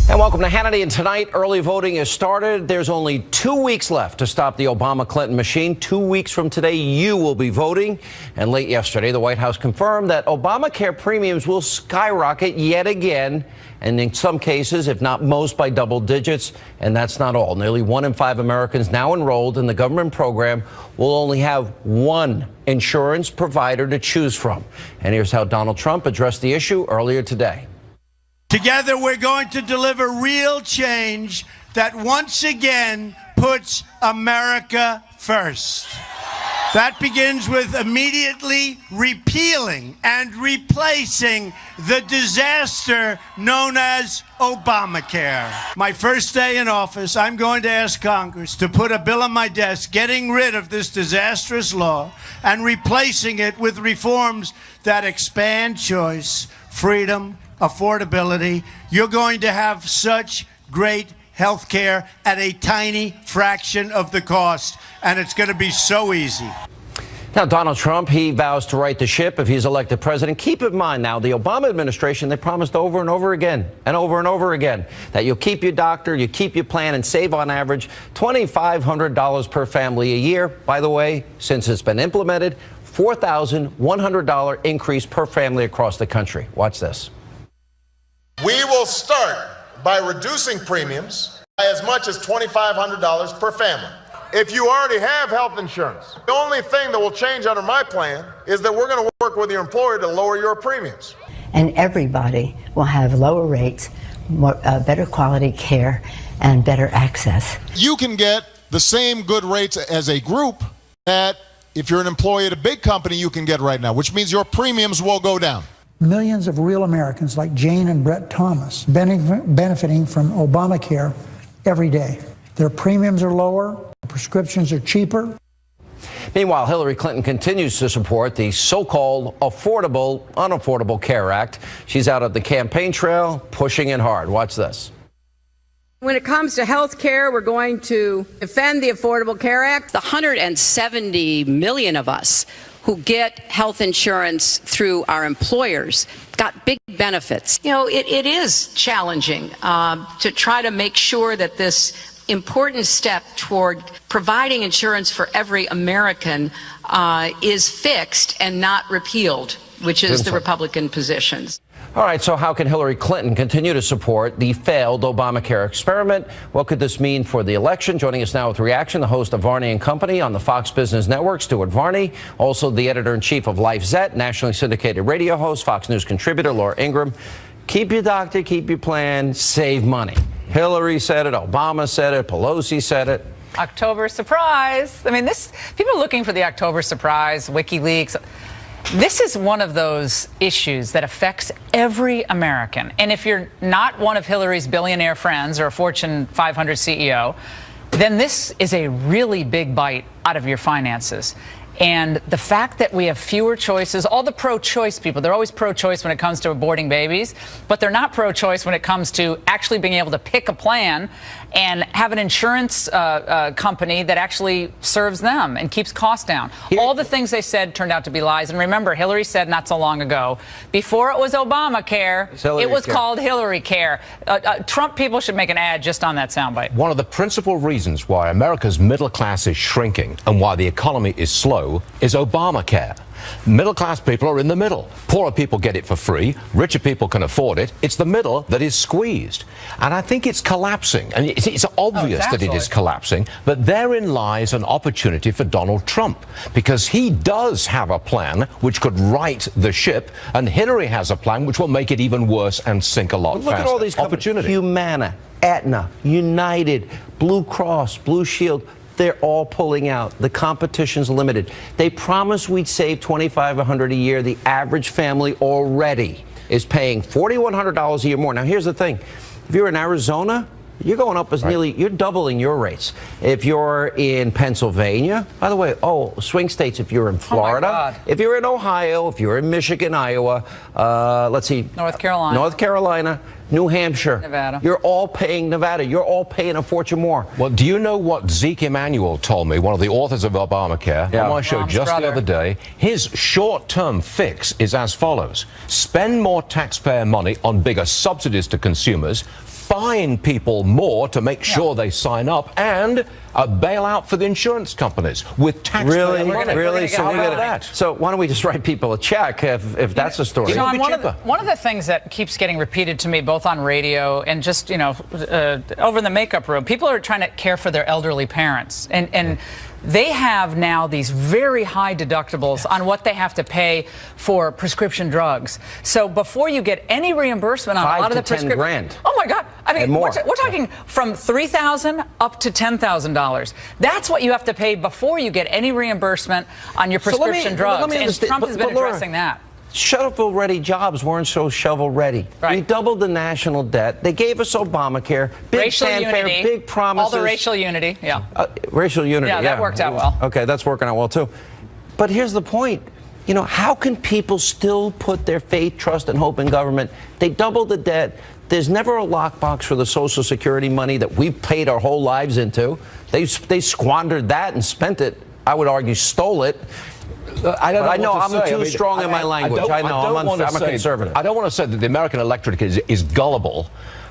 And welcome to Hannity. And tonight, early voting has started. There's only 2 weeks left to stop the Obama-Clinton machine. 2 weeks from today, you will be voting. And late yesterday, the White House confirmed that Obamacare premiums will skyrocket yet again, and in some cases, if not most, by double digits. And that's not all. Nearly 1 in 5 Americans now enrolled in the government program will only have one insurance provider to choose from. And here's how Donald Trump addressed the issue earlier today. Together, we're going to deliver real change that once again puts America first. That begins with immediately repealing and replacing the disaster known as Obamacare. My first day in office, I'm going to ask Congress to put a bill on my desk getting rid of this disastrous law and replacing it with reforms that expand choice, freedom, affordability. You're going to have such great health care at a tiny fraction of the cost, and it's going to be so easy. Now, Donald Trump, he vows to right the ship if he's elected president. Keep in mind now, the Obama administration, they promised over and over again and over again that you'll keep your doctor, you keep your plan, and save on average $2,500 per family a year. By the way, since it's been implemented, $4,100 increase per family across the country. Watch this. We will start by reducing premiums by as much as $2,500 per family. If you already have health insurance, the only thing that will change under my plan is that we're going to work with your employer to lower your premiums. And everybody will have lower rates, more, better quality care, and better access. You can get the same good rates as a group that if you're an employee at a big company you can get right now, which means your premiums will go down. Millions of real Americans like Jane and Brett Thomas benefiting from Obamacare every day. Their premiums are lower, prescriptions are cheaper. Meanwhile, Hillary Clinton continues to support the so-called Unaffordable Care Act. She's out at the campaign trail, pushing it hard. Watch this. When it comes to health care, we're going to defend the Affordable Care Act. The 170 million of us who get health insurance through our employers got big benefits. You know, it is challenging to try to make sure that this important step toward providing insurance for every American is fixed and not repealed, which is the Republican positions. All right, so how can Hillary Clinton continue to support the failed Obamacare experiment? What could this mean for the election? Joining us now with reaction, the host of Varney and Company on the Fox Business Network, Stuart Varney. Also the editor-in-chief of Life Zet, nationally syndicated radio host, Fox News contributor Laura Ingraham. Keep your doctor, keep your plan, save money. Hillary said it, Obama said it, Pelosi said it. October surprise. I mean, people are looking for the October surprise, WikiLeaks. This is one of those issues that affects every American. And if you're not one of Hillary's billionaire friends or a Fortune 500 CEO, then this is a really big bite out of your finances. And the fact that we have fewer choices, all the pro-choice people, they're always pro-choice when it comes to aborting babies, but they're not pro-choice when it comes to actually being able to pick a plan and have an insurance company that actually serves them and keeps costs down. All the things they said turned out to be lies. And remember, Hillary said not so long ago, before it was Obamacare, it was called Hillary Care. Trump people should make an ad just on that soundbite. One of the principal reasons why America's middle class is shrinking and why the economy is slow is Obamacare. Middle-class people are in the middle. Poorer people get it for free. Richer people can afford it. It's the middle that is squeezed. And I think it's collapsing. And it's obvious that it is collapsing. But therein lies an opportunity for Donald Trump, because he does have a plan which could right the ship, and Hillary has a plan which will make it even worse and sink a lot faster. Look at all these companies. Humana, Aetna, United, Blue Cross, Blue Shield. They're all pulling out. The competition's limited. They promised we'd save $2,500 a year. The average family already is paying $4,100 a year more. Now, here's the thing. If you're in Arizona, you're going up as you're doubling your rates. If you're in Pennsylvania, by the way, swing states, if you're in Florida, if you're in Ohio, if you're in Michigan, Iowa, let's see. North Carolina. New Hampshire, Nevada. You're all paying Nevada. You're all paying a fortune more. Well, do you know what Zeke Emanuel told me, one of the authors of Obamacare, on my show just the other day? His short-term fix is as follows. Spend more taxpayer money on bigger subsidies to consumers, fine people more to make sure they sign up, and a bailout for the insurance companies with taxpayer money. Really? So So why don't we just write people a check if that's the story? Sean, one of the things that keeps getting repeated to me, both on radio and just, over in the makeup room, people are trying to care for their elderly parents. And they have now these very high deductibles on what they have to pay for prescription drugs. So before you get any reimbursement on a lot of the prescription, $10,000. oh my God! I mean, more. we're talking from $3,000 up to $10,000. That's what you have to pay before you get any reimbursement on your prescription drugs. And Trump has been addressing that. Shovel-ready jobs weren't so shovel-ready. Right. We doubled the national debt. They gave us Obamacare. Big Racial fanfare, unity. big promises. All the racial unity, yeah. Racial unity, yeah. That worked out well. Okay, that's working out well, too. But here's the point. How can people still put their faith, trust, and hope in government? They doubled the debt. There's never a lockbox for the Social Security money that we paid our whole lives into. They squandered that and spent it. I would argue stole it. I know I'm too strong in my language. I'm a conservative. I don't want to say that the American electorate is gullible,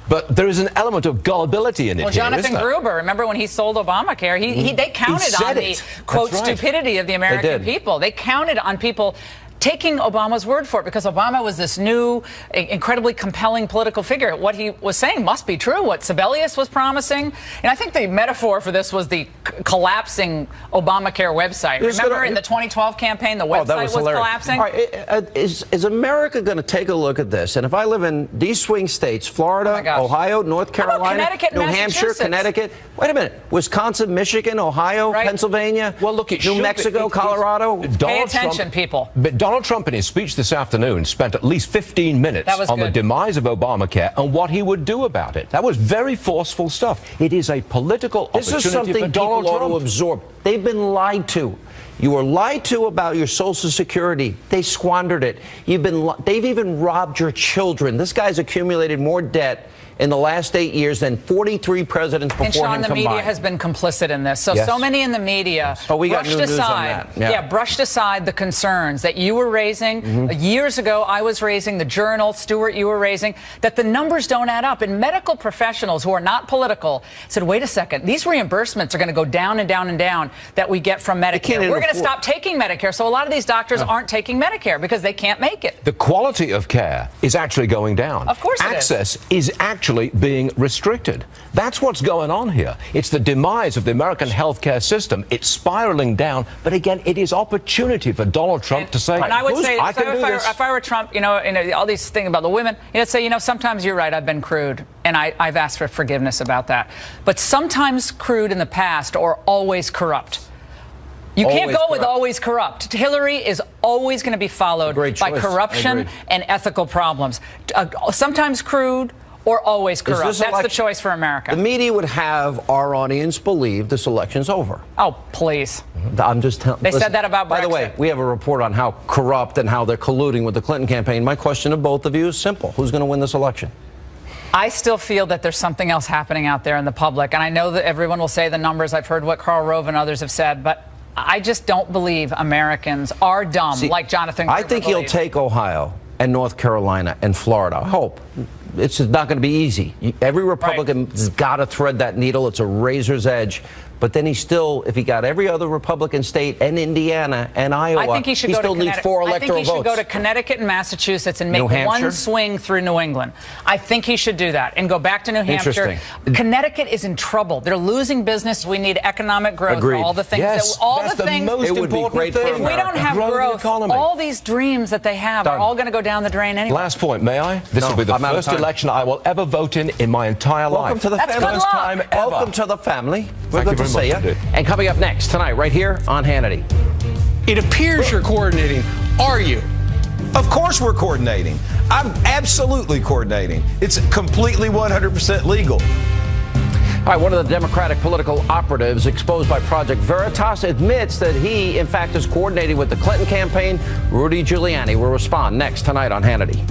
but there is an element of gullibility in it. Well, Jonathan Gruber, remember when he sold Obamacare? They counted on the, quote, stupidity of the American people. They counted on people taking Obama's word for it, because Obama was this new, incredibly compelling political figure. What he was saying must be true, what Sebelius was promising. And I think the metaphor for this was the collapsing Obamacare website. Remember in the 2012 campaign, the website was collapsing? All right, is America going to take a look at this? And if I live in these swing states, Florida, Ohio, North Carolina, New Hampshire, Connecticut, wait a minute, Wisconsin, Michigan, Ohio, Pennsylvania, New Mexico, Colorado. Pay attention, people. But Donald Trump, in his speech this afternoon, spent at least 15 minutes on the demise of Obamacare and what he would do about it. That was very forceful stuff. It is a political opportunity for Donald Trump. This is something people ought to absorb. They've been lied to. You were lied to about your Social Security. They squandered it. They've even robbed your children. This guy's accumulated more debt in the last 8 years than 43 presidents before him combined. And Sean, the media has been complicit in this. So many in the media brushed aside the concerns that you were raising. Years ago, I was raising, the Journal, Stewart, you were raising, that the numbers don't add up. And medical professionals who are not political said, wait a second, these reimbursements are going to go down and down and down that we get from Medicare. We're going to stop taking Medicare. So a lot of these doctors aren't taking Medicare because they can't make it. The quality of care is actually going down. Of course it is. Access is actually being restricted. That's what's going on here. It's the demise of the American healthcare system. It's spiraling down. But again, it is opportunity for Donald Trump to say, and I would say, if I were Trump, all these things about the women, he'd say, sometimes you're right, I've been crude. And I've asked for forgiveness about that. But sometimes crude in the past or always corrupt. You can't go with always corrupt. Hillary is always going to be followed by corruption and ethical problems. Sometimes crude or always corrupt. That's the choice for America. The media would have our audience believe this election's over. Oh, please. I'm just telling. They said that about Brexit. By the way, we have a report on how corrupt and how they're colluding with the Clinton campaign. My question to both of you is simple. Who's going to win this election? I still feel that there's something else happening out there in the public. And I know that everyone will say the numbers. I've heard what Karl Rove and others have said. But I just don't believe Americans are dumb like Jonathan Gruber I think he'll take Ohio and North Carolina and Florida. I hope. It's not going to be easy. Every Republican's got to thread that needle. It's a razor's edge. But then if he got every other Republican state and Indiana and Iowa, I think he still needs 4 electoral votes. I think he should go to Connecticut and Massachusetts and make one swing through New England. I think he should do that and go back to New Hampshire. Connecticut is in trouble. They're losing business. We need economic growth. Agreed. All the things. Yes, it would be great for If we don't have growth, all these dreams that they have are all going to go down the drain anyway. Last point, may I? This will be the first election I will ever vote in my entire life. Welcome to the family. Welcome to the family. We're good to see you. And coming up next tonight, right here on Hannity. It appears you're coordinating. Are you? Of course we're coordinating. I'm absolutely coordinating. It's completely 100% legal. All right, one of the Democratic political operatives exposed by Project Veritas admits that he, in fact, is coordinating with the Clinton campaign. Rudy Giuliani will respond next tonight on Hannity.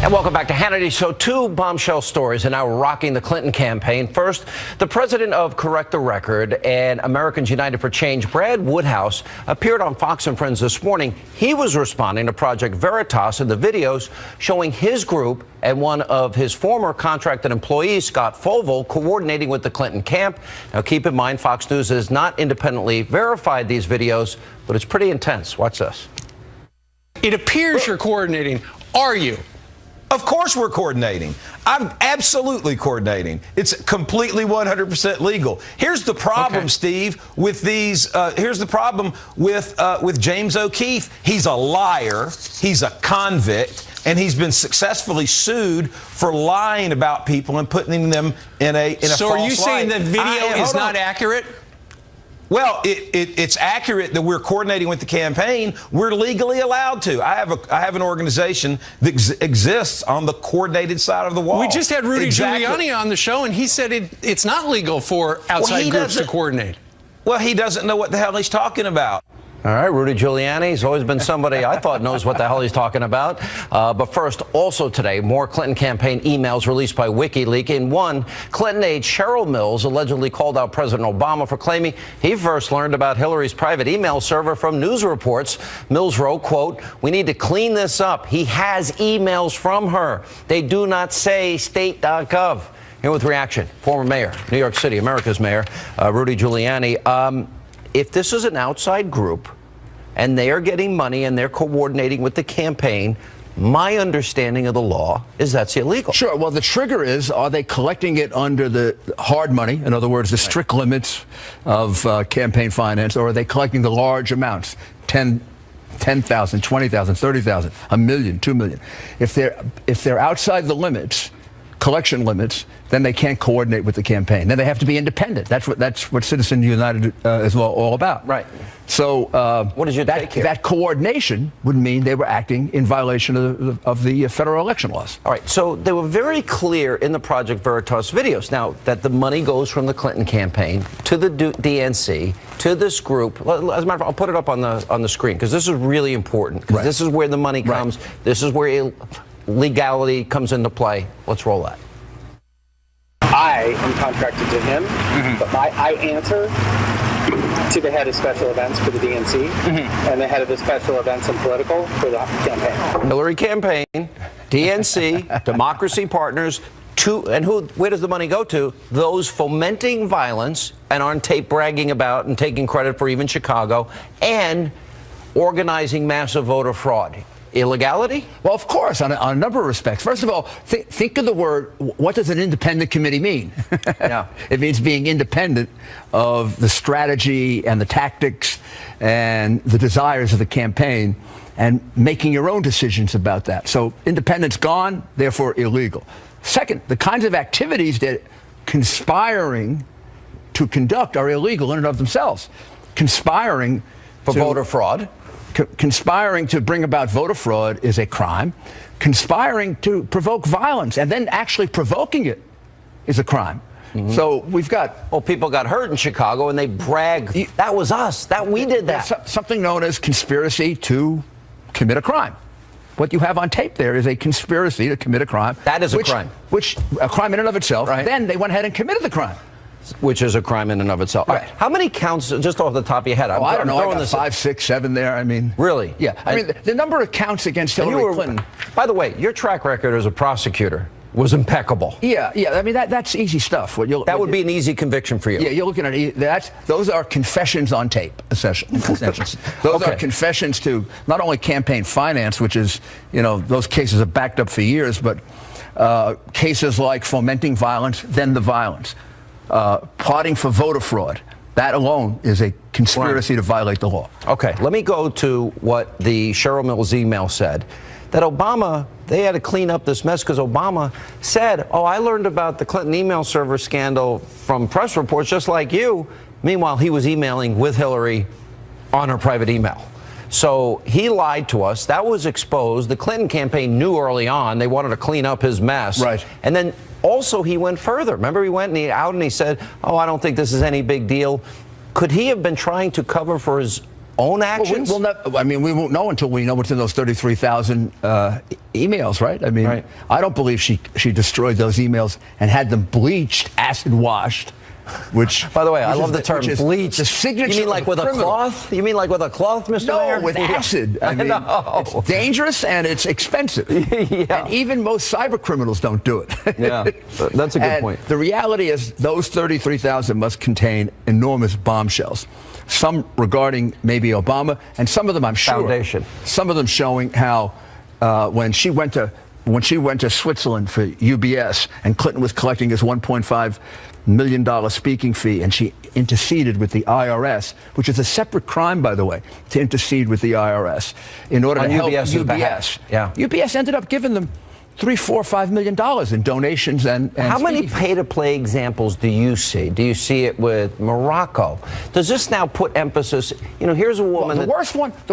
And welcome back to Hannity. So 2 bombshell stories are now rocking the Clinton campaign. First, the president of Correct the Record and Americans United for Change, Brad Woodhouse, appeared on Fox and Friends this morning. He was responding to Project Veritas and the videos showing his group and one of his former contracted employees, Scott Foval, coordinating with the Clinton camp. Now, keep in mind, Fox News has not independently verified these videos, but it's pretty intense. Watch this. It appears you're coordinating. Are you? Of course we're coordinating. I'm absolutely coordinating. It's completely 100% legal. Here's the problem, Steve, with these. Here's the problem with James O'Keefe. He's a liar. He's a convict, and he's been successfully sued for lying about people and putting them in a false light. So are you saying that video is not accurate? Well, it's accurate that we're coordinating with the campaign. We're legally allowed to. I have an organization that exists on the coordinated side of the wall. We just had Rudy Giuliani on the show, and he said it's not legal for outside groups to coordinate. Well, he doesn't know what the hell he's talking about. All right, Rudy Giuliani, he's always been somebody I thought knows what the hell he's talking about. But first, also today, more Clinton campaign emails released by WikiLeaks. In one, Clinton aide Cheryl Mills allegedly called out President Obama for claiming he first learned about Hillary's private email server from news reports. Mills wrote, quote, "We need to clean this up. He has emails from her. They do not say state.gov." Here with reaction, former mayor, New York City, America's mayor, Rudy Giuliani. If this is an outside group and they are getting money and they're coordinating with the campaign, my understanding of the law is that's illegal. Sure. Well, the trigger is, are they collecting it under the hard money, in other words, the strict limits of campaign finance, or are they collecting the large amounts, 10,000, 20,000, 30,000, $1 million, $2 million? If they're outside the limits, collection limits, then they can't coordinate with the campaign. Then they have to be independent. That's what Citizens United is all about. Right. So what is your take here? That coordination would mean they were acting in violation of the federal election laws. All right. So they were very clear in the Project Veritas videos now that the money goes from the Clinton campaign to the DNC, to this group. As a matter of fact, I'll put it up on the screen because this is really important. Because this is where the money comes. Right. This is where legality comes into play. Let's roll that. I am contracted to him, but I answer to the head of special events for the DNC and the head of the special events and political for the campaign. Hillary campaign, DNC, Democracy Partners, where does the money go to? Those fomenting violence and on tape bragging about and taking credit for even Chicago and organizing massive voter fraud. Illegality? Well, of course, on a number of respects. First of all, think of the word, what does an independent committee mean? Yeah. It means being independent of the strategy and the tactics and the desires of the campaign and making your own decisions about that. So independence gone, therefore illegal. Second, the kinds of activities that conspiring to conduct are illegal in and of themselves. Conspiring for voter fraud. Conspiring to bring about voter fraud is a crime. Conspiring to provoke violence and then actually provoking it is a crime. So we've got... Well, people got hurt in Chicago and they brag, that was us, we did that. Something known as conspiracy to commit a crime. What you have on tape there is a conspiracy to commit a crime. That is a crime. Which, a crime in and of itself. Right. Then they went ahead and committed the crime. Which is a crime in and of itself. Right. How many counts, just off the top of your head? I don't know. I got 5, 6, 7 there. I mean, really? Yeah. I mean, the number of counts against Hillary Clinton. By the way, your track record as a prosecutor was impeccable. Yeah. I mean, that's easy stuff. That would be an easy conviction for you. Yeah, you're looking at those are confessions on tape, essentially. Those are confessions to not only campaign finance, which is, those cases are backed up for years, but cases like fomenting violence, then the violence. Plotting for voter fraud. That alone is a conspiracy to violate the law. Okay, let me go to what the Cheryl Mills email said. That Obama, they had to clean up this mess because Obama said, I learned about the Clinton email server scandal from press reports just like you. Meanwhile, he was emailing with Hillary on her private email. So he lied to us. That was exposed. The Clinton campaign knew early on they wanted to clean up his mess. Right. And then also he went further. Remember, he went and he said, I don't think this is any big deal. Could he have been trying to cover for his own actions? I mean, we won't know until we know what's in those 33,000 emails, right? I mean, I don't believe she destroyed those emails and had them bleached, acid washed. Which, by the way, I love the term bleach. The signature. You mean like with a cloth? You mean like with a cloth, Mr. Mayor? No, with acid. I mean, it's dangerous and it's expensive. And even most cyber criminals don't do it. Yeah, that's a good point. The reality is those 33,000 must contain enormous bombshells. Some regarding maybe Obama, and some of them, I'm sure, Foundation. Some of them showing how when she went to Switzerland for UBS and Clinton was collecting his $1.5 million speaking fee, and she interceded with the IRS, which is a separate crime, by the way, to intercede with the IRS in order to help UBS. Yeah. UBS ended up giving them $3, $4, $5 million in donations and how many pay-to-play examples do you see? Do you see it with Morocco? Does this now put emphasis? You know, here's a woman. The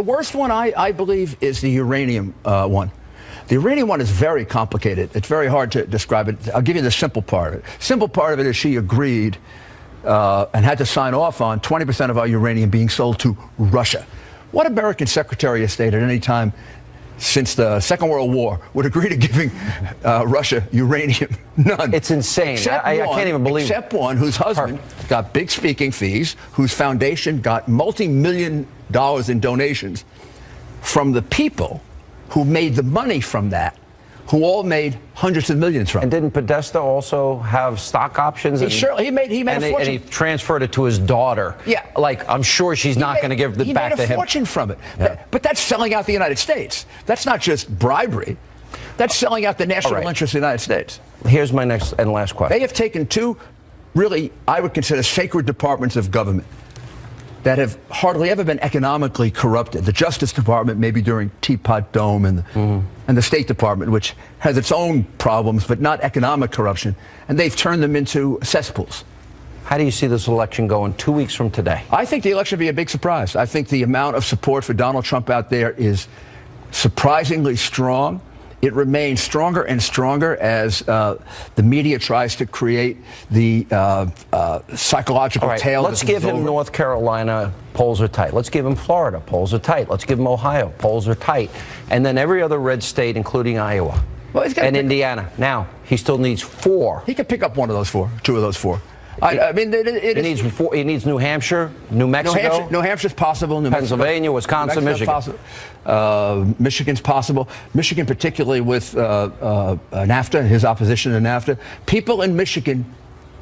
worst one, I believe, is the uranium one. The uranium one is very complicated. It's very hard to describe it. I'll give you the simple part of it. Simple part of it is she agreed and had to sign off on 20% of our uranium being sold to Russia. What American Secretary of State at any time since the Second World War would agree to giving Russia uranium? None. It's insane. I can't even believe it. Except one whose husband got big speaking fees, whose foundation got multi-million dollars in donations from the people who made the money from that, who all made hundreds of millions from it. And didn't Podesta also have stock options? He made a fortune. And he transferred it to his daughter. Yeah. Like, I'm sure she's not going to give it back to him. He made a fortune from it. Yeah. But that's selling out the United States. That's not just bribery. That's selling out the national interest of the United States. Here's my next and last question. They have taken two, really, I would consider sacred departments of government that have hardly ever been economically corrupted. The Justice Department, maybe during Teapot Dome, and the State Department, which has its own problems, but not economic corruption. And they've turned them into cesspools. How do you see this election going 2 weeks from today? I think the election will be a big surprise. I think the amount of support for Donald Trump out there is surprisingly strong. It remains stronger and stronger as the media tries to create the psychological tale. Let's give him North Carolina, polls are tight. Let's give him Florida, polls are tight. Let's give him Ohio, polls are tight. And then every other red state, including Iowa and Indiana. Now, he still needs 4. He could pick up 2 of those 4. I mean, he needs New Hampshire, New Mexico. New Hampshire's possible. Pennsylvania, Wisconsin, Michigan. Michigan's possible. Michigan, particularly with NAFTA, his opposition to NAFTA. People in Michigan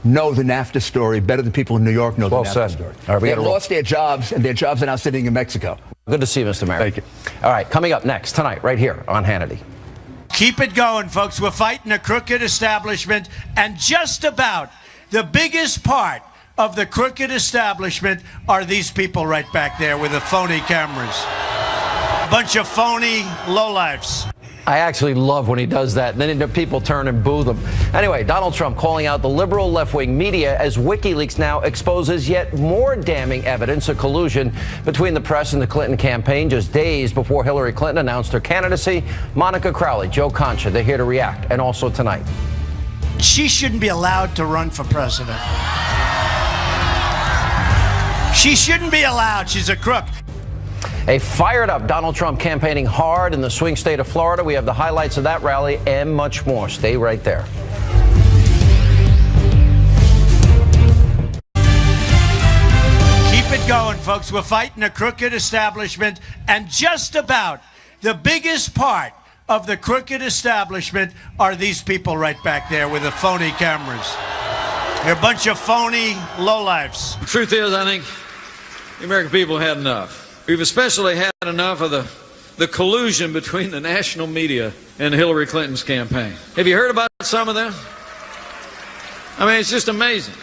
know the NAFTA story better than people in New York know the NAFTA story. All right, they lost their jobs, and their jobs are now sitting in Mexico. Good to see you, Mr. Mayor. Thank you. All right, coming up next tonight, right here on Hannity. Keep it going, folks. We're fighting a crooked establishment, and just about the biggest part of the crooked establishment are these people right back there with the phony cameras. Bunch of phony lowlifes. I actually love when he does that. And then the people turn and boo them. Anyway, Donald Trump calling out the liberal left-wing media as WikiLeaks now exposes yet more damning evidence of collusion between the press and the Clinton campaign just days before Hillary Clinton announced her candidacy. Monica Crowley, Joe Concha, they're here to react. And also tonight. She shouldn't be allowed to run for president. She shouldn't be allowed. She's a crook. A fired-up Donald Trump campaigning hard in the swing state of Florida. We have the highlights of that rally and much more. Stay right there. Keep it going, folks. We're fighting a crooked establishment, and just about the biggest part of the crooked establishment are these people right back there with the phony cameras. They're a bunch of phony lowlifes. The truth is, I think the American people had enough. We've especially had enough of the collusion between the national media and Hillary Clinton's campaign. Have you heard about some of them? I mean, it's just amazing.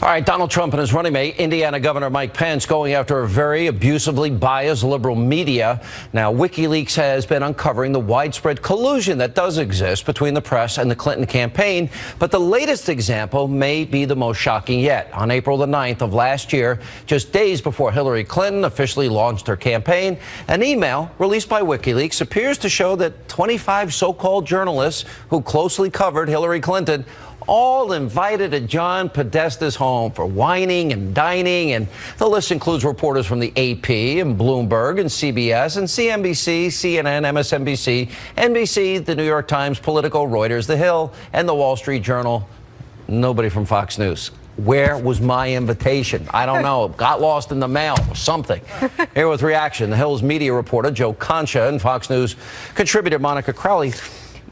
All right, Donald Trump and his running mate, Indiana Governor Mike Pence, going after a very abusively biased liberal media. Now, WikiLeaks has been uncovering the widespread collusion that does exist between the press and the Clinton campaign. But the latest example may be the most shocking yet. On April the 9th of last year, just days before Hillary Clinton officially launched her campaign, an email released by WikiLeaks appears to show that 25 so-called journalists who closely covered Hillary Clinton all invited to John Podesta's home for whining and dining, and the list includes reporters from the AP and Bloomberg and CBS and CNBC, CNN, MSNBC, NBC, the New York Times, Politico, Reuters, The Hill, and the Wall Street Journal. Nobody from Fox News. Where was my invitation? I don't know. Got lost in the mail or something. Here with reaction, The Hill's media reporter Joe Concha and Fox News contributor Monica Crowley.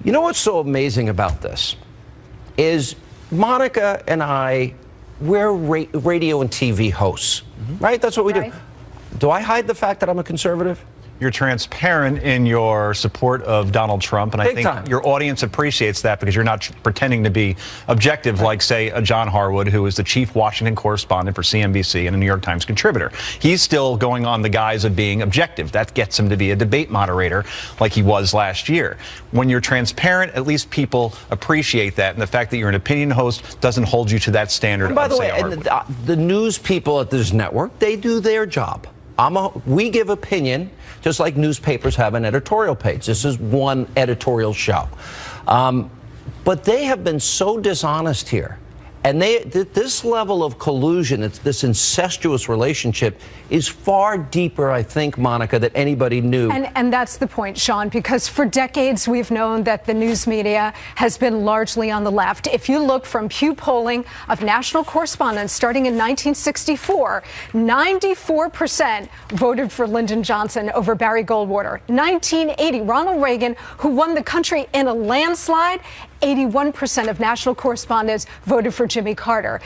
You know what's so amazing about this is Monica and I, we're radio and TV hosts, right? That's what we do. Do I hide the fact that I'm a conservative? You're transparent in your support of Donald Trump, and I think time. your audience appreciates that because you're not pretending to be objective like, say, a John Harwood, who is the chief Washington correspondent for CNBC and a New York Times contributor. He's still going on the guise of being objective. That gets him to be a debate moderator like he was last year. When you're transparent, at least people appreciate that, and the fact that you're an opinion host doesn't hold you to that standard. And by the way, the news people at this network, they do their job. We give opinion, just like newspapers have an editorial page. This is one editorial show. But they have been so dishonest here. And this level of collusion, this incestuous relationship, is far deeper, I think, Monica, than anybody knew. And that's the point, Sean, because for decades we've known that the news media has been largely on the left. If you look from Pew polling of national correspondents starting in 1964, 94% voted for Lyndon Johnson over Barry Goldwater. 1980, Ronald Reagan, who won the country in a landslide, 81% of national correspondents voted for Jimmy Carter.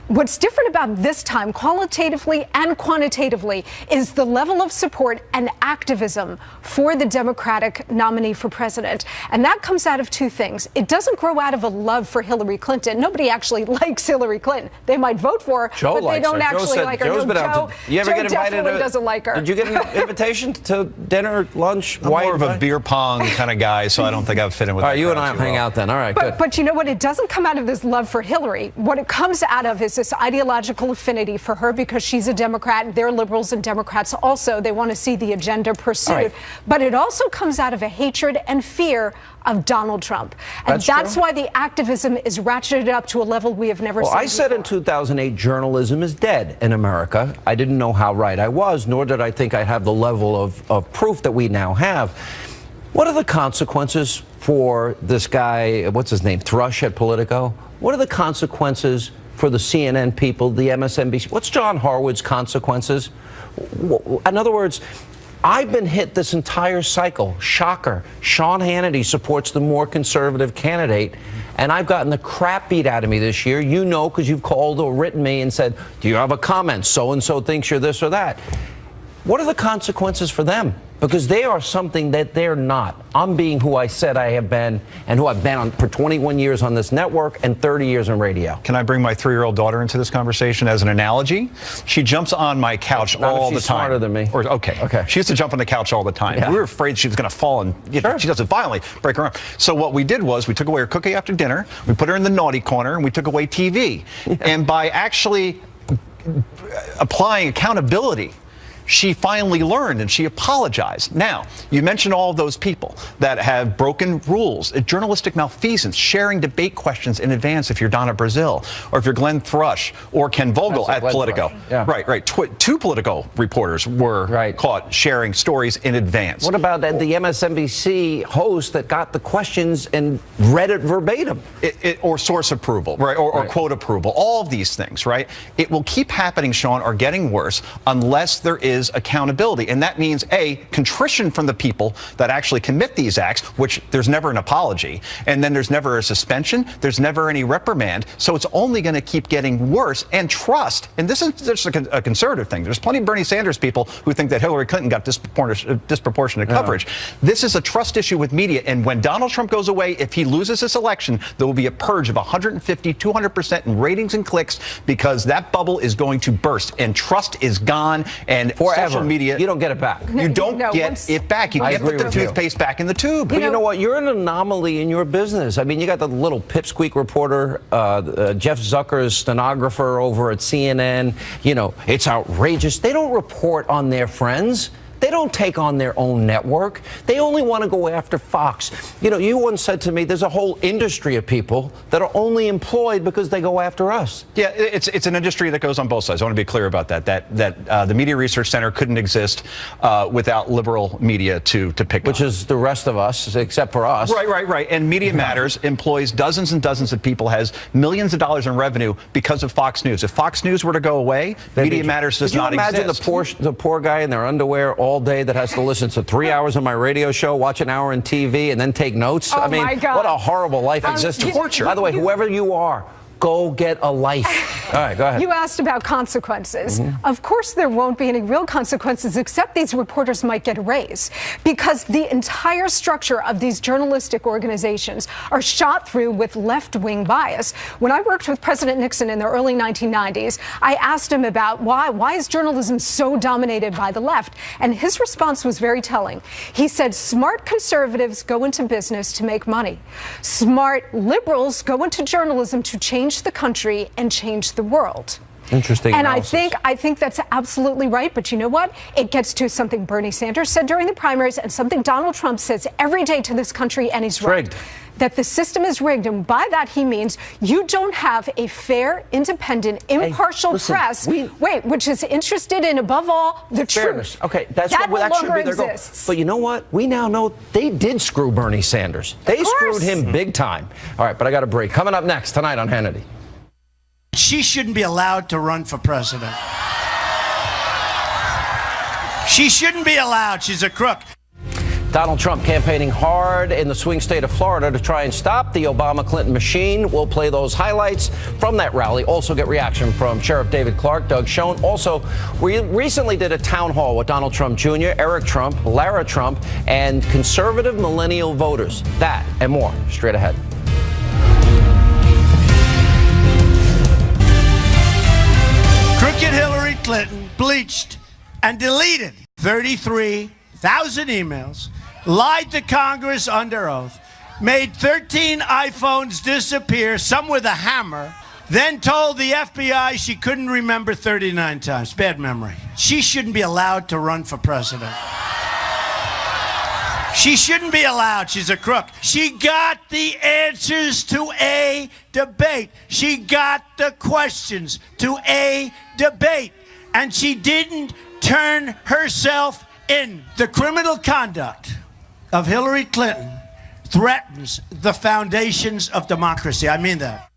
What's different about this time, qualitatively and quantitatively, is the level of support and activism for the Democratic nominee for president. And that comes out of two things. It doesn't grow out of a love for Hillary Clinton. Nobody actually likes Hillary Clinton. They might vote for her, but they don't actually like her. Joe definitely doesn't like her. Did you get an invitation to dinner, lunch? I'm more of a beer pong kind of guy, so I don't think I'd fit in with All right, you and I will hang out then. All right, good. But you know what? It doesn't come out of this love for Hillary. What it comes out of is this ideological affinity for her because she's a Democrat. They're liberals and Democrats also. They want to see the agenda pursued. Right. But it also comes out of a hatred and fear of Donald Trump. And that's why the activism is ratcheted up to a level we have never seen I said in 2008, journalism is dead in America. I didn't know how right I was, nor did I think I'd have the level of proof that we now have. What are the consequences for this guy, what's his name, Thrush at Politico? What are the consequences for the CNN people, the MSNBC? What's John Harwood's consequences? In other words, I've been hit this entire cycle. Shocker. Sean Hannity supports the more conservative candidate, and I've gotten the crap beat out of me this year. You know, because you've called or written me and said, do you have a comment? So-and-so thinks you're this or that. What are the consequences for them? Because they are something that they're not. I'm being who I said I have been and who I've been on for 21 years on this network and 30 years in radio. Can I bring my 3-year-old daughter into this conversation as an analogy? She jumps on my couch all the time. She's smarter than me. Okay. She used to jump on the couch all the time. Yeah. We were afraid she was going to fall and she does it violently, break her arm. So what we did was we took away her cookie after dinner, we put her in the naughty corner, and we took away TV. Yeah. And by actually applying accountability, she finally learned and she apologized. Now, you mentioned all of those people that have broken rules, journalistic malfeasance, sharing debate questions in advance if you're Donna Brazile, or if you're Glenn Thrush, or Ken Vogel at Politico. Yeah. Right. Two Politico reporters were caught sharing stories in advance. What about the MSNBC host that got the questions and read it verbatim? Or source approval, right? Or quote approval. All of these things, right? It will keep happening, Sean, or getting worse unless there is accountability. And that means, A, contrition from the people that actually commit these acts, which there's never an apology. And then there's never a suspension. There's never any reprimand. So it's only going to keep getting worse. And trust, and this is just a conservative thing. There's plenty of Bernie Sanders people who think that Hillary Clinton got disproportionate coverage. This is a trust issue with media. And when Donald Trump goes away, if he loses this election, there will be a purge of 150, 200% in ratings and clicks because that bubble is going to burst. And trust is gone. And forever. Social media, you don't get it back. You don't get it back. You can't put the toothpaste back in the tube. But you know what? You're an anomaly in your business. I mean, you got the little pipsqueak reporter, Jeff Zucker's stenographer over at CNN. You know, it's outrageous. They don't report on their friends. They don't take on their own network. They only want to go after Fox. You know, you once said to me, there's a whole industry of people that are only employed because they go after us. Yeah, it's an industry that goes on both sides. I want to be clear about that. The Media Research Center couldn't exist without liberal media to pick Which is the rest of us, except for us. Right. And Media Matters employs dozens and dozens of people, has millions of dollars in revenue because of Fox News. If Fox News were to go away, Media Matters does not exist. Can you imagine the poor guy in their underwear all day that has to listen to 3 hours of my radio show, watch an hour on TV, and then take notes? Oh, I mean, my God. what a horrible life exists. Torture. By the way, whoever you are, go get a life. All right, go ahead. You asked about consequences. Of course, there won't be any real consequences, except these reporters might get a raise, because the entire structure of these journalistic organizations are shot through with left-wing bias. When I worked with President Nixon in the early 1990s, I asked him about why is journalism so dominated by the left? And his response was very telling. He said, smart conservatives go into business to make money. Smart liberals go into journalism to change the country and change the world. Interesting And analysis. I think that's absolutely right. But you know what? It gets to something Bernie Sanders said during the primaries and something Donald Trump says every day to this country, and he's right. Rigged. That the system is rigged, and by that he means you don't have a fair, independent, impartial press, which is interested in, above all, the fairness. truth. Okay, that no should longer be their goal. exists. But you know what? We now know they did screw Bernie Sanders. They screwed him big time. All right, but I got a break. Coming up next tonight on Hannity. She shouldn't be allowed to run for president. She shouldn't be allowed. She's a crook. Donald Trump campaigning hard in the swing state of Florida to try and stop the Obama-Clinton machine. We'll play those highlights from that rally. Also get reaction from Sheriff David Clark, Doug Schoen. Also, we recently did a town hall with Donald Trump Jr., Eric Trump, Lara Trump, and conservative millennial voters. That and more straight ahead. Crooked Hillary Clinton bleached and deleted 33,000 emails, lied to Congress under oath, made 13 iPhones disappear, some with a hammer, then told the FBI she couldn't remember 39 times. Bad memory. She shouldn't be allowed to run for president. She shouldn't be allowed. She's a crook. She got the answers to a debate. She got the questions to a debate. And she didn't turn herself in. The criminal conduct of Hillary Clinton threatens the foundations of democracy. I mean that.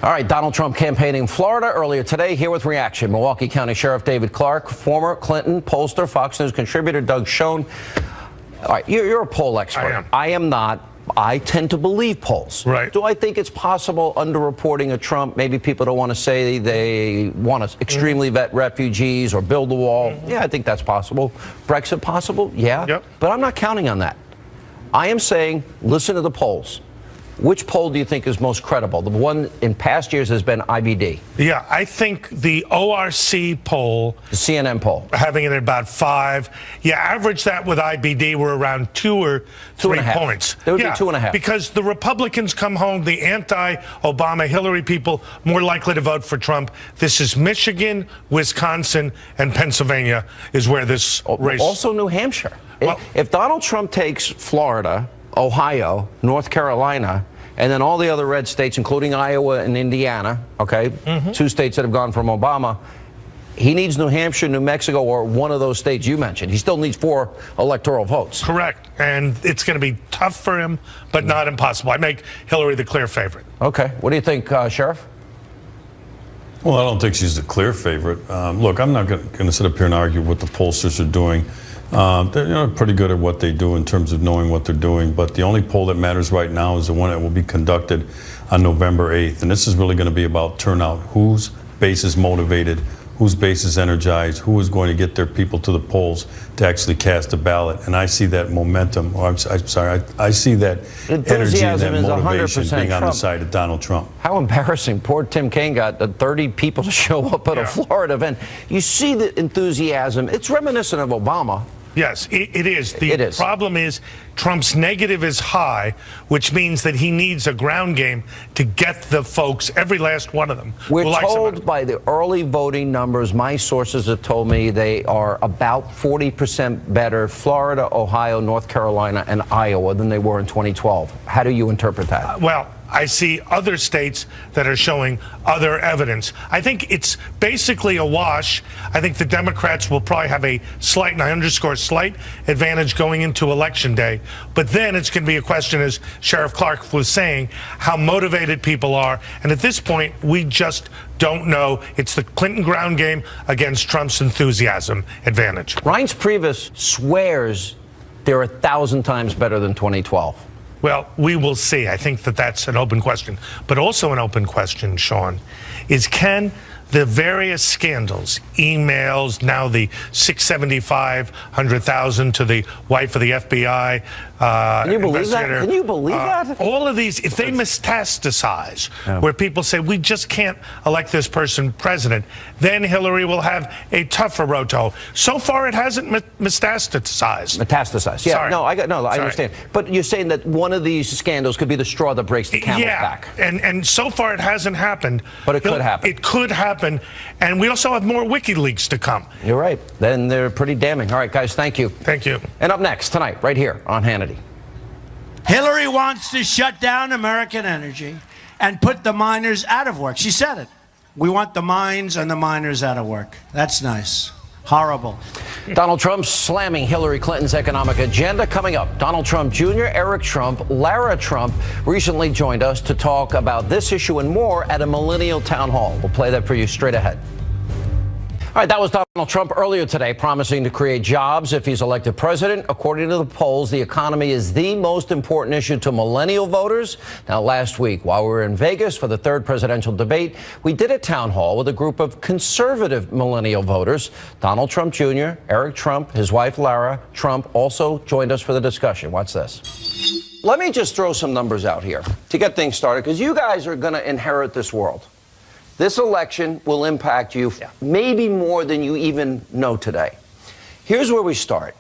All right, Donald Trump campaigning in Florida earlier today. Here with reaction, Milwaukee County Sheriff David Clark, former Clinton pollster, Fox News contributor Doug Schoen. All right, you're a poll expert. I am not. I tend to believe polls. Right. Do I think it's possible underreporting of Trump? Maybe people don't want to say they want to extremely vet refugees or build a wall. Yeah, I think that's possible. Brexit possible? Yeah. Yep. But I'm not counting on that. I am saying, listen to the polls. Which poll do you think is most credible? The one in past years has been IBD. Yeah, I think the ORC poll, the CNN poll, having it at about 5. Yeah, average that with IBD, we're around 2 or 3 points. There would be 2.5. Because the Republicans come home, the anti-Obama Hillary people more likely to vote for Trump. This is Michigan, Wisconsin, and Pennsylvania is where this race. Also New Hampshire. Well, if Donald Trump takes Florida, Ohio, North Carolina, and then all the other red states, including Iowa and Indiana, okay, 2 states that have gone from Obama, he needs New Hampshire, New Mexico, or one of those states you mentioned. He still needs 4 electoral votes. Correct. And it's going to be tough for him, but not impossible. I make Hillary the clear favorite. Okay. What do you think, Sheriff? Well, I don't think she's the clear favorite. Look, I'm not going to sit up here and argue what the pollsters are doing. They're pretty good at what they do in terms of knowing what they're doing, but the only poll that matters right now is the one that will be conducted on November 8th, and this is really going to be about turnout. Whose base is motivated, whose base is energized, who is going to get their people to the polls to actually cast a ballot, and I see that momentum, or I'm sorry, I see that energy and that motivation being on the side of Donald Trump. How embarrassing. Poor Tim Kaine got 30 people to show up at a Florida event. You see the enthusiasm. It's reminiscent of Obama. Yes, it is. It is. The problem is Trump's negative is high, which means that he needs a ground game to get the folks, every last one of them. We're told by the early voting numbers, my sources have told me they are about 40% better, Florida, Ohio, North Carolina, and Iowa than they were in 2012. How do you interpret that? Well, I see other states that are showing other evidence. I think it's basically a wash. I think the Democrats will probably have a slight, and I underscore slight, advantage going into Election Day. But then it's going to be a question, as Sheriff Clark was saying, how motivated people are. And at this point, we just don't know. It's the Clinton ground game against Trump's enthusiasm advantage. Reince Priebus swears they're 1,000 times better than 2012. Well, we will see. I think that that's an open question. But also an open question, Sean, is can the various scandals, emails, now the $675,000 to the wife of the FBI Can you believe that? investigator. Can you believe that? All of these, if they metastasize, where people say, we just can't elect this person president, then Hillary will have a tougher road to hoe. So far, it hasn't metastasized. Metastasized. Yeah, Sorry. I Sorry. understand. But you're saying that one of these scandals could be the straw that breaks the camel's back. And so far it hasn't happened. But it could happen. It could happen. And we also have more WikiLeaks to come. You're right. Then they're pretty damning. All right, guys, thank you. Thank you. And up next tonight, right here on Hannity. Hillary wants to shut down American energy and put the miners out of work. She said it. We want the mines and the miners out of work. That's nice. Horrible. Donald Trump slamming Hillary Clinton's economic agenda. Coming up, Donald Trump Jr., Eric Trump, Lara Trump recently joined us to talk about this issue and more at a millennial town hall. We'll play that for you straight ahead. All right, that was Donald Trump earlier today promising to create jobs if he's elected president. According to the polls, the economy is the most important issue to millennial voters. Now, last week, while we were in Vegas for the third presidential debate, we did a town hall with a group of conservative millennial voters. Donald Trump Jr., Eric Trump, his wife Lara Trump also joined us for the discussion. Watch this. Let me just throw some numbers out here to get things started, because you guys are going to inherit this world. This election will impact you maybe more than you even know today. Here's where we start.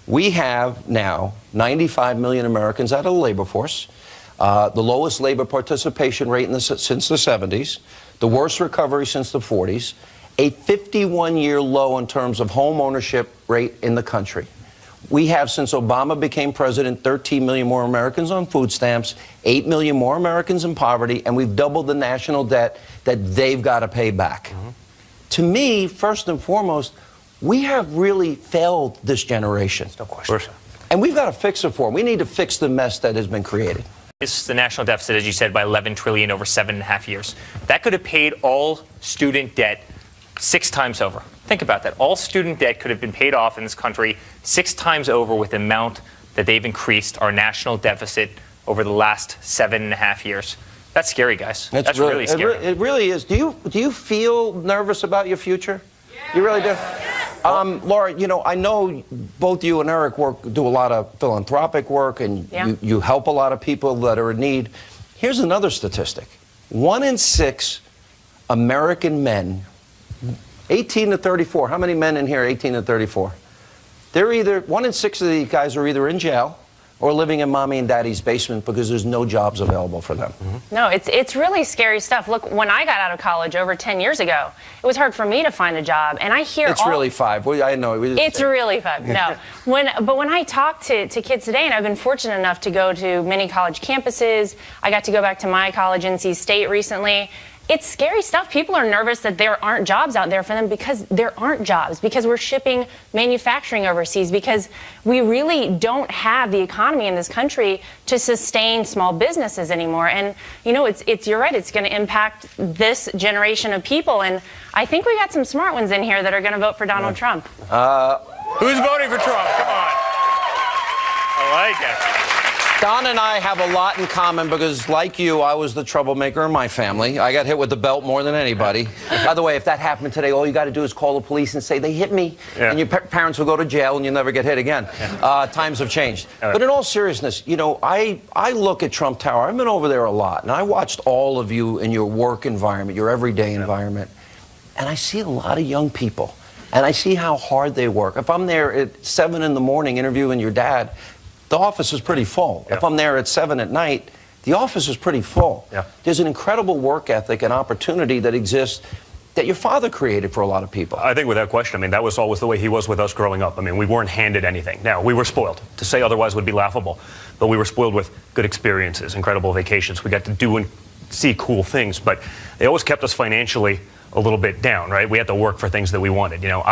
We have now 95 million Americans out of the labor force, the lowest labor participation rate since the 70s, the worst recovery since the 40s, a 51-year low in terms of home ownership rate in the country. We have, since Obama became president, 13 million more Americans on food stamps, 8 million more Americans in poverty, and we've doubled the national debt that they've got to pay back. To me, first and foremost, we have really failed this generation. No question. And we've got to fix it for them. We need to fix the mess that has been created. It's the national deficit, as you said, by 11 trillion over 7.5 years. That could have paid all student debt 6 times over. Think about that. All student debt could have been paid off in this country 6 times over with the amount that they've increased our national deficit over the last 7.5 years. That's scary, guys. That's really scary. It really is. Do you feel nervous about your future? You really do? Laura, you know, I know both you and Eric do a lot of philanthropic work, and you help a lot of people that are in need. Here's another statistic. 1 in 6 American men 18 to 34. How many men in here 18 to 34? They're either, 1 in 6 of these guys are either in jail or living in mommy and daddy's basement because there's no jobs available for them. No, it's really scary stuff. Look, when I got out of college over 10 years ago, it was hard for me to find a job. And I hear It's really 5. Well, I know. It's really 5. No. But when I talk to kids today, and I've been fortunate enough to go to many college campuses, I got to go back to my college, NC State, recently. It's scary stuff. People are nervous that there aren't jobs out there for them because there aren't jobs, because we're shipping manufacturing overseas, because we really don't have the economy in this country to sustain small businesses anymore. And, you know, you're right, it's going to impact this generation of people. And I think we got some smart ones in here that are going to vote for Donald Trump. Who's voting for Trump? Come on. I like it. Don and I have a lot in common because, like you, I was the troublemaker in my family. I got hit with the belt more than anybody. By the way, if that happened today, all you got to do is call the police and say, they hit me. Yeah. And your parents will go to jail and you'll never get hit again. Yeah. Times have changed. But in all seriousness, you know, I look at Trump Tower. I've been over there a lot. And I watched all of you in your work environment, your everyday environment. And I see a lot of young people. and I see how hard they work. If I'm there at 7 in the morning interviewing your dad, the office is pretty full. If I'm there at 7 at night, the office is pretty full. There's an incredible work ethic and opportunity that exists that your father created for a lot of people. I think without question. I mean, that was always the way he was with us growing up. I mean, we weren't handed anything. Now, we were spoiled. To say otherwise would be laughable. But we were spoiled with good experiences, incredible vacations. We got to do and see cool things. But they always kept us financially a little bit down, right? We had to work for things that we wanted. You know,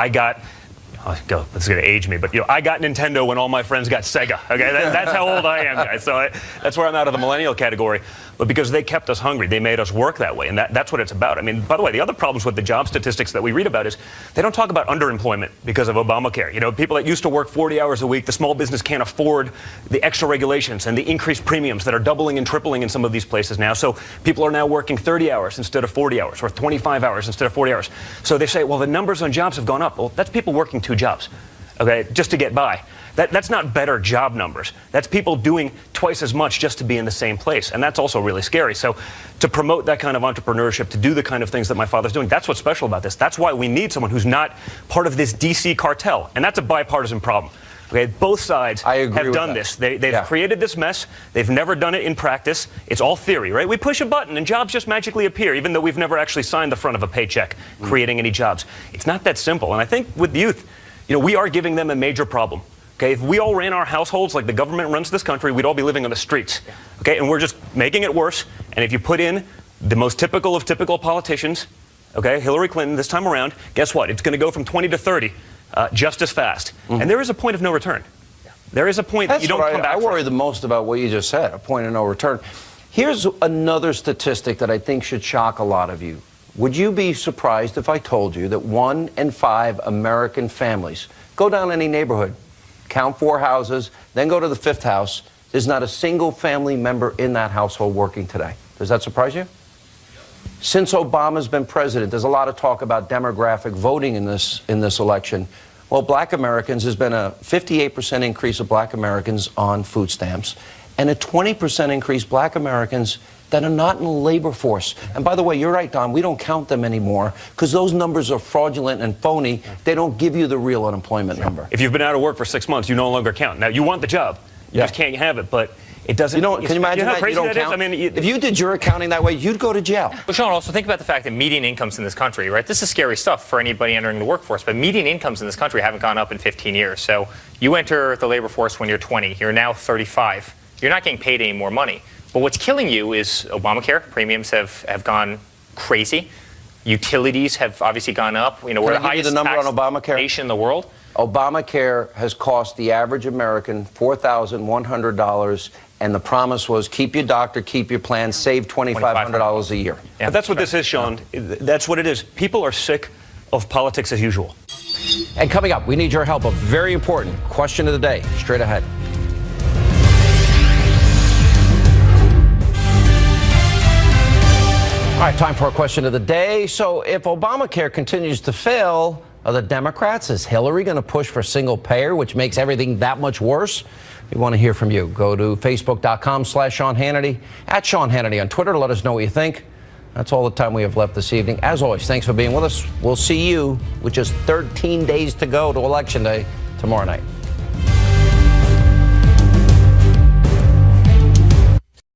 this is going to age me, but you know, I got Nintendo when all my friends got Sega. Okay, that's how old I am, guys. So that's where I'm out of the millennial category. But because they kept us hungry, they made us work that way, and that's what it's about. I mean, by the way, the other problems with the job statistics that we read about is they don't talk about underemployment because of Obamacare. You know, people that used to work 40 hours a week, the small business can't afford the extra regulations and the increased premiums that are doubling and tripling in some of these places now. So people are now working 30 hours instead of 40 hours, or 25 hours instead of 40 hours. So they say, well, the numbers on jobs have gone up. Well, that's people working 2 jobs, okay, just to get by. That's not better job numbers. That's people doing twice as much just to be in the same place. And that's also really scary. So to promote that kind of entrepreneurship, to do the kind of things that my father's doing, that's what's special about this. That's why we need someone who's not part of this DC cartel. And that's a bipartisan problem. Okay, both sides have done this. They've created this mess. They've never done it in practice. It's all theory, right? We push a button and jobs just magically appear, even though we've never actually signed the front of a paycheck creating any jobs. It's not that simple. And I think with youth, you know, we are giving them a major problem. Okay, if we all ran our households like the government runs this country, we'd all be living on the streets. Okay, and we're just making it worse. And if you put in the most typical of typical politicians, okay, Hillary Clinton this time around, guess what? It's going to go from 20 to 30 just as fast. And there is a point of no return. There is a point that you don't come back from. I worry the most about what you just said, a point of no return. Here's another statistic that I think should shock a lot of you. Would you be surprised if I told you that 1 in 5 American families, go down any neighborhood, count 4 houses, then go to the 5th house, there's not a single family member in that household working today? Does that surprise you? Since Obama's been president, there's a lot of talk about demographic voting in this election. Well, black Americans, there's been a 58% increase of black Americans on food stamps and a 20% increase black Americans that are not in the labor force. And by the way, you're right, Don, we don't count them anymore because those numbers are fraudulent and phony. They don't give you the real unemployment number. If you've been out of work for 6 months, you no longer count. Now, you want the job. You just can't have it, but it doesn't. You know, can you imagine that you don't count? I mean, if you did your accounting that way, you'd go to jail. But Sean, also think about the fact that median incomes in this country, right? This is scary stuff for anybody entering the workforce, but median incomes in this country haven't gone up in 15 years. So you enter the labor force when you're 20. You're now 35. You're not getting paid any more money. But what's killing you is Obamacare. Premiums have gone crazy. Utilities have obviously gone up. You know, we're the highest taxed nation in the world. Obamacare has cost the average American $4,100, and the promise was keep your doctor, keep your plan, save $2,500 a year. Yeah, but that's what this is, Sean. That's what it is. People are sick of politics as usual. And coming up, we need your help. A very important question of the day. Straight ahead. All right, time for a question of the day. So if Obamacare continues to fail, are the Democrats, is Hillary going to push for single payer, which makes everything that much worse? We want to hear from you. Go to Facebook.com/Sean Hannity, @Sean Hannity on Twitter. Let us know what you think. That's all the time we have left this evening. As always, thanks for being with us. We'll see you with just 13 days to go to Election Day tomorrow night.